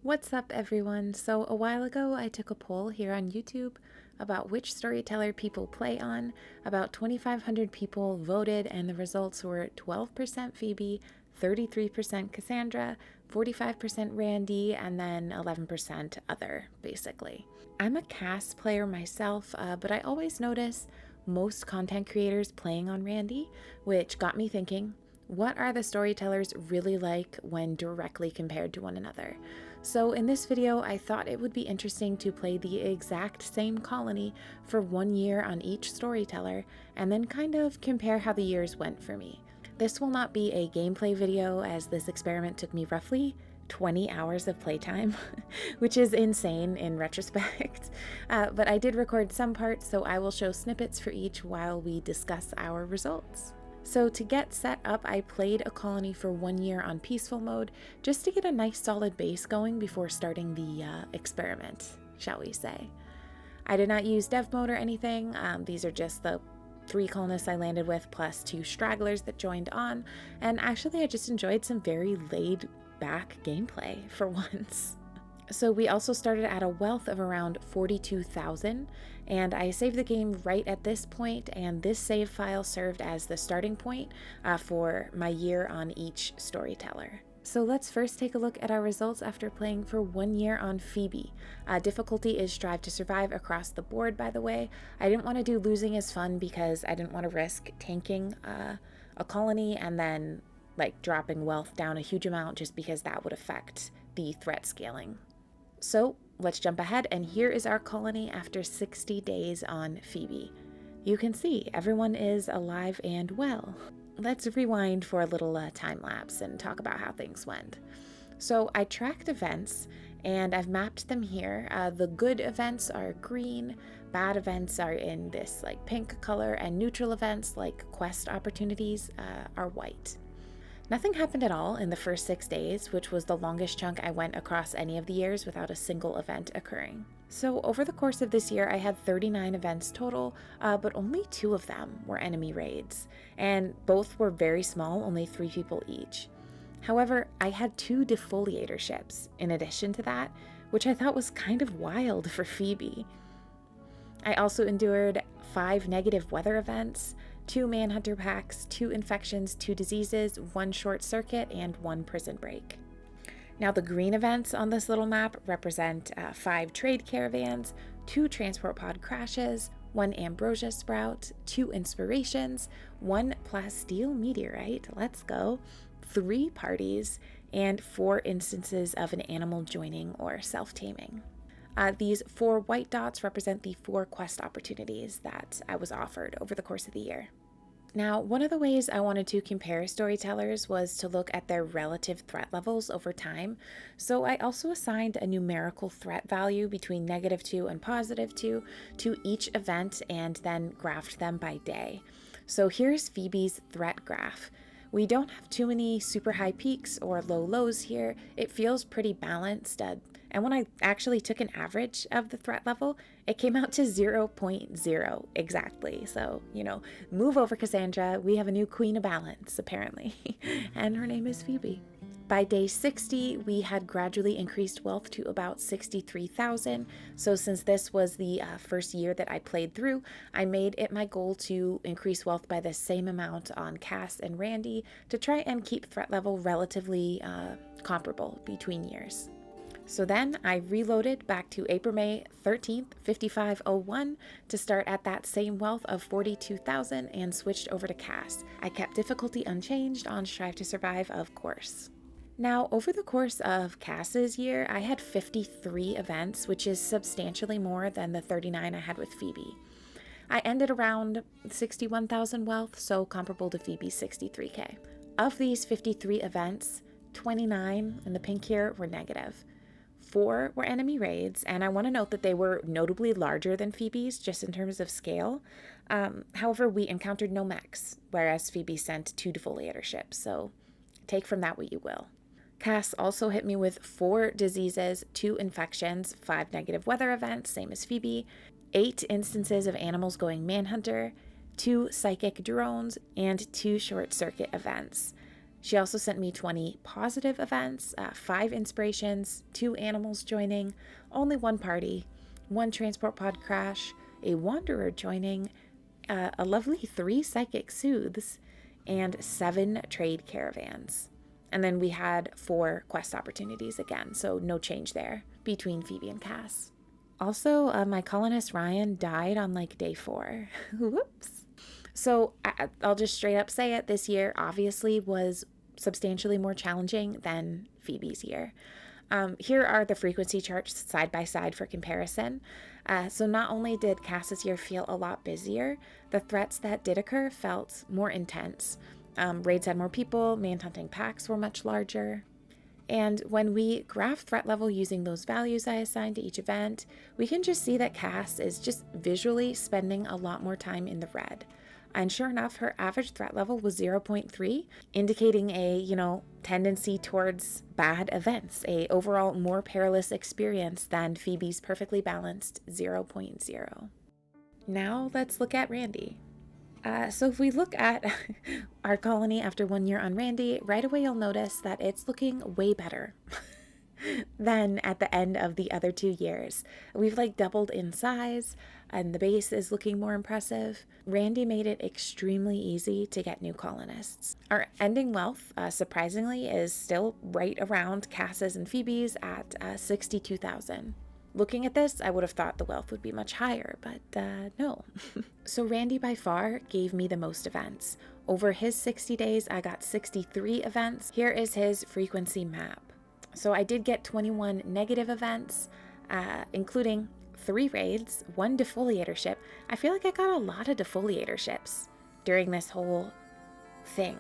What's up, everyone? So, a while ago, I took a poll here on YouTube about which storyteller people play on. About 2,500 people voted, and the results were 12% Phoebe, 33% Cassandra, 45% Randy, and then 11% other, basically. I'm a Cass player myself, but I always notice most content creators playing on Randy, which got me thinking, what are the storytellers really like when directly compared to one another? So in this video, I thought it would be interesting to play the exact same colony for 1 year on each storyteller, and then kind of compare how the years went for me. This will not be a gameplay video, as this experiment took me roughly 20 hours of playtime, which is insane in retrospect. But I did record some parts, so I will show snippets for each while we discuss our results. So to get set up, I played a colony for 1 year on peaceful mode, just to get a nice solid base going before starting the experiment, shall we say. I did not use dev mode or anything. These are just the 3 colonists I landed with, plus 2 stragglers that joined on, and actually I just enjoyed some very laid back gameplay for once. So we also started at a wealth of around 42,000, and I saved the game right at this point, and this save file served as the starting point for my year on each storyteller. So let's first take a look at our results after playing for 1 year on Phoebe. Difficulty is Strive to Survive across the board, by the way. I didn't want to do Losing is Fun because I didn't want to risk tanking a colony and then dropping wealth down a huge amount, just because that would affect the threat scaling. So let's jump ahead, and here is our colony after 60 days on Phoebe. You can see everyone is alive and well. Let's rewind for a little time lapse and talk about how things went. So I tracked events, and I've mapped them here. The good events are green, bad events are in this pink color, and neutral events like quest opportunities are white. Nothing happened at all in the first 6 days, which was the longest chunk I went across any of the years without a single event occurring. So over the course of this year, I had 39 events total, but only 2 of them were enemy raids, and both were very small, only 3 people each. However, I had 2 defoliator ships in addition to that, which I thought was kind of wild for Phoebe. I also endured 5 negative weather events, 2 manhunter packs, 2 infections, 2 diseases, 1 short circuit, and 1 prison break. Now the green events on this little map represent 5 trade caravans, 2 transport pod crashes, 1 ambrosia sprout, 2 inspirations, 1 plasteel meteorite, let's go, 3 parties, and 4 instances of an animal joining or self-taming. These 4 white dots represent the 4 quest opportunities that I was offered over the course of the year. Now, one of the ways I wanted to compare storytellers was to look at their relative threat levels over time. So I also assigned a numerical threat value between -2 and +2 to each event, and then graphed them by day. So here's Phoebe's threat graph. We don't have too many super high peaks or low lows here. It feels pretty balanced. And when I actually took an average of the threat level, it came out to 0.0 exactly. So, move over, Cassandra. We have a new queen of balance, apparently. And her name is Phoebe. By day 60, we had gradually increased wealth to about 63,000. So since this was the first year that I played through, I made it my goal to increase wealth by the same amount on Cass and Randy to try and keep threat level relatively comparable between years. So then I reloaded back to April-May 13th, 5501 to start at that same wealth of 42,000 and switched over to Cass. I kept difficulty unchanged on Strive to Survive, of course. Now, over the course of Cass's year, I had 53 events, which is substantially more than the 39 I had with Phoebe. I ended around 61,000 wealth, so comparable to Phoebe's 63k. Of these 53 events, 29 in the pink here were negative. 4 were enemy raids, and I want to note that they were notably larger than Phoebe's, just in terms of scale. However, we encountered no mechs, whereas Phoebe sent 2 defoliator ships, so take from that what you will. Cass also hit me with 4 diseases, 2 infections, 5 negative weather events, same as Phoebe, 8 instances of animals going manhunter, 2 psychic drones, and 2 short circuit events. She also sent me 20 positive events, 5 inspirations, 2 animals joining, only 1 party, 1 transport pod crash, a wanderer joining, a lovely 3 psychic soothes, and 7 trade caravans. And then we had 4 quest opportunities again, so no change there between Phoebe and Cass. Also, my colonist Ryan died on like day 4. Whoops. So I'll just straight up say it, this year obviously was substantially more challenging than Phoebe's year. Here are the frequency charts side by side for comparison. So not only did Cass's year feel a lot busier, the threats that did occur felt more intense. Raids had more people, manhunting packs were much larger. And when we graph threat level using those values I assigned to each event, we can just see that Cass is just visually spending a lot more time in the red. And sure enough, her average threat level was 0.3, indicating a, tendency towards bad events, a overall more perilous experience than Phoebe's perfectly balanced 0.0. Now let's look at Randy. So if we look at our colony after 1 year on Randy, right away you'll notice that it's looking way better than at the end of the other 2 years. We've doubled in size, and the base is looking more impressive. Randy made it extremely easy to get new colonists. Our ending wealth, surprisingly, is still right around Cass's and Phoebe's at 62,000. Looking at this, I would have thought the wealth would be much higher, but no. So Randy by far gave me the most events. Over his 60 days, I got 63 events. Here is his frequency map. So I did get 21 negative events, including 3 raids, 1 defoliatorship. I feel like I got a lot of defoliatorships during this whole thing.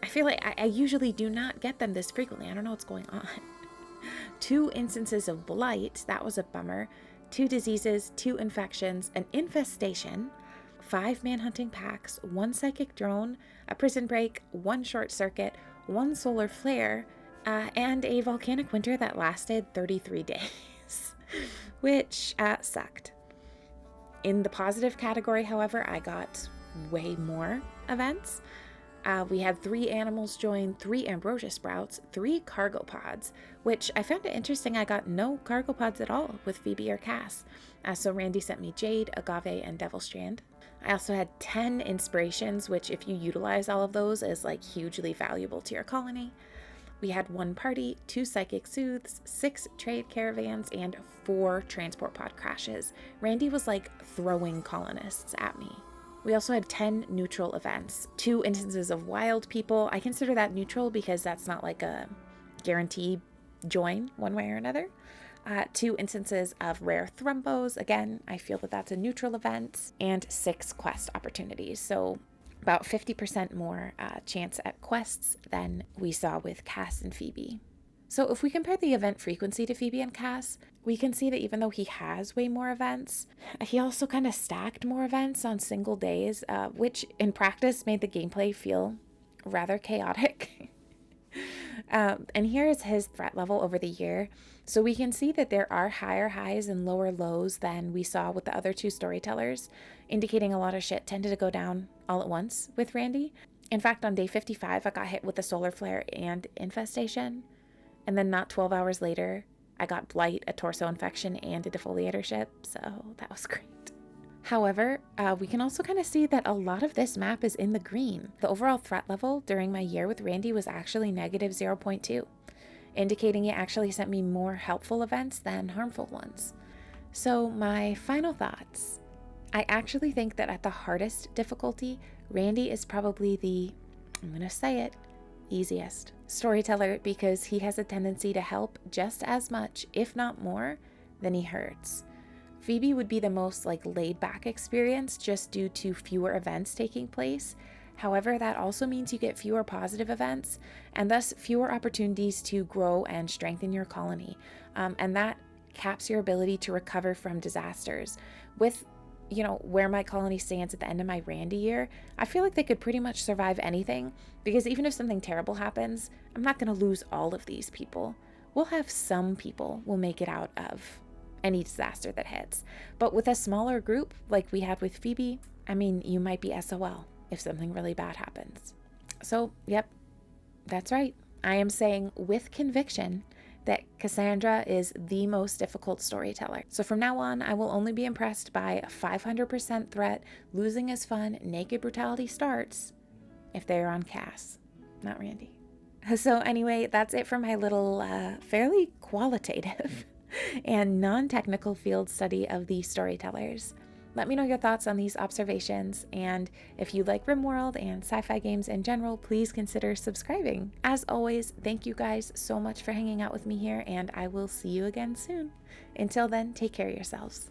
I feel like I usually do not get them this frequently. I don't know what's going on. 2 instances of blight, that was a bummer. 2 diseases, 2 infections, an infestation, 5 manhunting packs, 1 psychic drone, a prison break, 1 short circuit, 1 solar flare, and a volcanic winter that lasted 33 days, which sucked. In the positive category, however, I got way more events. We had 3 animals join, 3 ambrosia sprouts, 3 cargo pods, which I found it interesting. I got no cargo pods at all with Phoebe or Cass. So Randy sent me Jade, Agave, and Devil Strand. I also had 10 inspirations, which if you utilize all of those is hugely valuable to your colony. We had 1 party, 2 psychic soothes, 6 trade caravans, and 4 transport pod crashes. Randy was throwing colonists at me. We also had 10 neutral events, 2 instances of wild people. I consider that neutral because that's not a guarantee join one way or another. 2 instances of rare thrumbos. Again, I feel that that's a neutral event. And 6 quest opportunities. So about 50% more chance at quests than we saw with Cass and Phoebe. So if we compare the event frequency to Phoebe and Cass, we can see that even though he has way more events, he also kind of stacked more events on single days, which in practice made the gameplay feel rather chaotic. And here is his threat level over the year. So we can see that there are higher highs and lower lows than we saw with the other 2 storytellers, indicating a lot of shit tended to go down all at once with Randy. In fact, on day 55, I got hit with a solar flare and infestation. And then not 12 hours later, I got blight, a torso infection, and a defoliatorship, so that was great. However, we can also kind of see that a lot of this map is in the green. The overall threat level during my year with Randy was actually negative 0.2, indicating it actually sent me more helpful events than harmful ones. So my final thoughts. I actually think that at the hardest difficulty, Randy is probably the, I'm going to say it, easiest storyteller because he has a tendency to help just as much, if not more, than he hurts. Phoebe would be the most laid back experience just due to fewer events taking place. However, that also means you get fewer positive events and thus fewer opportunities to grow and strengthen your colony. And that caps your ability to recover from disasters. With where my colony stands at the end of my Randy year, I feel like they could pretty much survive anything because even if something terrible happens, I'm not going to lose all of these people. We'll have some people will make it out of any disaster that hits. But with a smaller group like we had with Phoebe, you might be SOL if something really bad happens. So, yep, That's right. I am saying with conviction that Cassandra is the most difficult storyteller. So from now on, I will only be impressed by a 500% threat, losing is fun, naked brutality starts if they are on Cass, not Randy. So anyway, that's it for my little fairly qualitative and non-technical field study of the storytellers. Let me know your thoughts on these observations, and if you like RimWorld and sci-fi games in general, please consider subscribing. As always, thank you guys so much for hanging out with me here, and I will see you again soon. Until then, take care of yourselves.